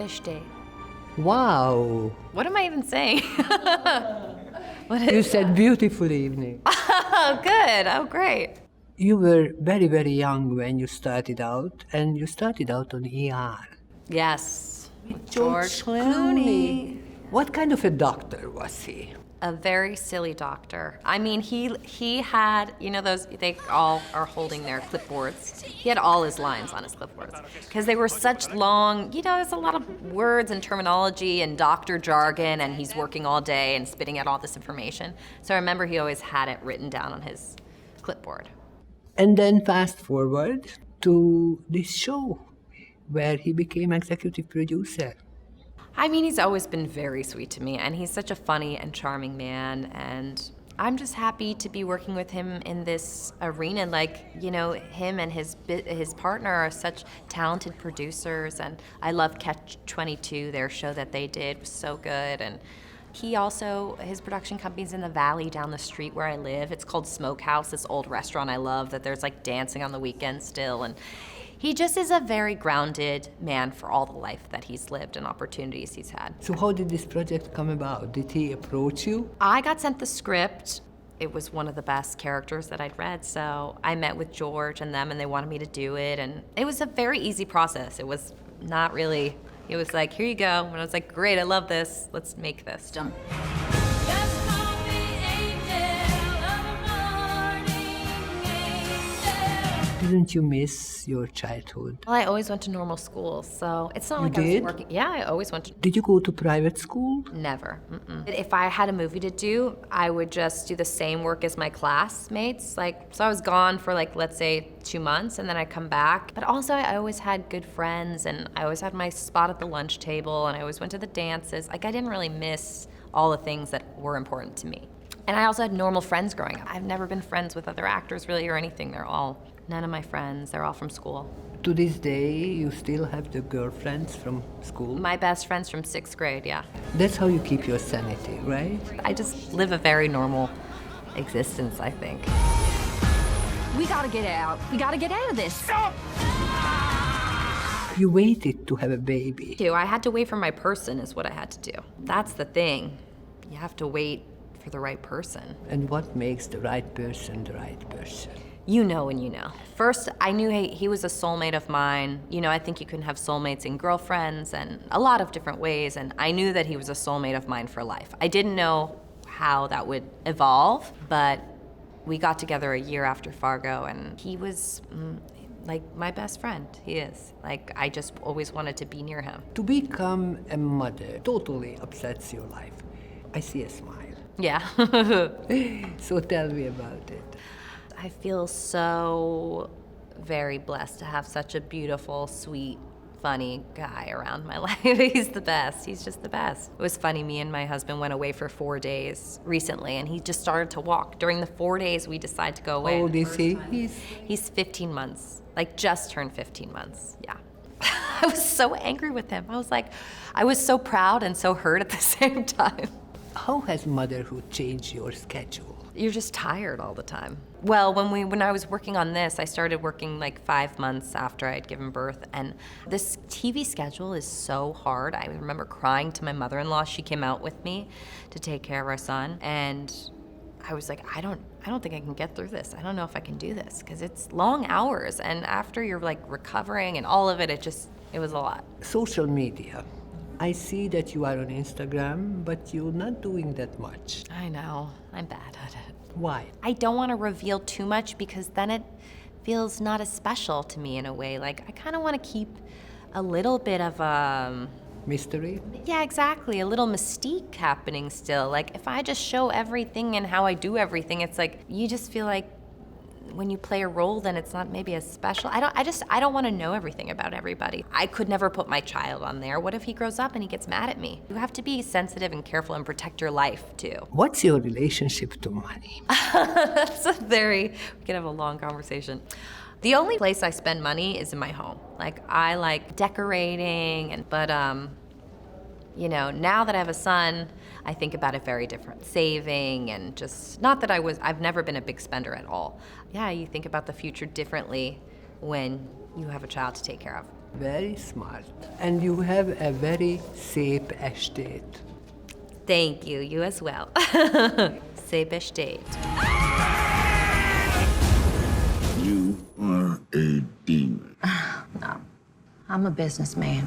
fish date. Wow. What am I even saying? You said beautiful evening. Oh, good. Oh, great. You were very, very young when you started out, and you started out on ER. Yes. George Clooney. What kind of a doctor was he? A very silly doctor. I mean, he had, you know, those, they all are holding their clipboards. He had all his lines on his clipboards because they were such long, you know, there's a lot of words and terminology and doctor jargon, and he's working all day and spitting out all this information. So I remember he always had it written down on his clipboard. And then fast forward to this show where he became executive producer. I mean, he's always been very sweet to me, and he's such a funny and charming man, and I'm just happy to be working with him in this arena. Like, you know, him and his partner are such talented producers, and I love Catch 22, their show that they did was so good, and he also, his production company's in the valley down the street where I live. It's called Smokehouse, this old restaurant I love that there's like dancing on the weekends still, and he just is a very grounded man for all the life that he's lived and opportunities he's had. So how did this project come about? Did he approach you? I got sent the script. It was one of the best characters that I'd read, so I met with George and them, and they wanted me to do it, and it was a very easy process. It was not really, it was like, here you go, and I was like, great, I love this, let's make this. Done. Didn't you miss your childhood? Well, I always went to normal schools, so it's not You like I did? was working. Yeah, I always went to. Did you go to private school? Never. Mm-mm. If I had a movie to do, I would just do the same work as my classmates. So I was gone for let's say 2 months, and then I'd come back. But also I always had good friends, and I always had my spot at the lunch table, and I always went to the dances. I didn't really miss all the things that were important to me. And I also had normal friends growing up. I've never been friends with other actors really or anything. None of my friends, they're all from school. To this day, you still have the girlfriends from school? My best friend's from 6th grade, yeah. That's how you keep your sanity, right? I just live a very normal existence, I think. We gotta get out. We gotta get out of this. Stop! You waited to have a baby. I had to wait for my person is what I had to do. That's the thing. You have to wait for the right person. And what makes the right person the right person? You know when you know. First, I knew he was a soulmate of mine. You know, I think you can have soulmates and girlfriends and a lot of different ways, and I knew that he was a soulmate of mine for life. I didn't know how that would evolve, but we got together a year after Fargo, and he was like my best friend. He is. Like, I just always wanted to be near him. To become a mother totally upsets your life. I see a smile. Yeah. So tell me about it. I feel so very blessed to have such a beautiful, sweet, funny guy around my life. He's the best. He's just the best. It was funny, me and my husband went away for 4 days recently, and he just started to walk. During the 4 days we decided to go away. How old is he? He's 15 months, just turned 15 months, yeah. I was so angry with him. I was so proud and so hurt at the same time. How has motherhood changed your schedule? You're just tired all the time. Well, when I was working on this, I started working 5 months after I had given birth, and this TV schedule is so hard. I remember crying to my mother-in-law. She came out with me to take care of our son, and I was like, I don't think I can get through this. I don't know if I can do this, because it's long hours, and after you're recovering and all of it, it was a lot. Social media. I see that you are on Instagram, but you're not doing that much. I know. I'm bad at it. Why? I don't want to reveal too much because then it feels not as special to me in a way. I kind of want to keep a little bit of mystery? Yeah, exactly. A little mystique happening still. If I just show everything and how I do everything, it's you just feel like when you play a role, then it's not maybe as special. I don't want to know everything about everybody. I could never put my child on there. What if he grows up and he gets mad at me? You have to be sensitive and careful and protect your life too. What's your relationship to money? That's we could have a long conversation. The only place I spend money is in my home. I like decorating, but now that I have a son, I think about it very different. Saving and just, not that I've never been a big spender at all. Yeah, you think about the future differently when you have a child to take care of. Very smart. And you have a very safe estate. Thank you. You as well. Safe estate. You are a demon. No, I'm a businessman.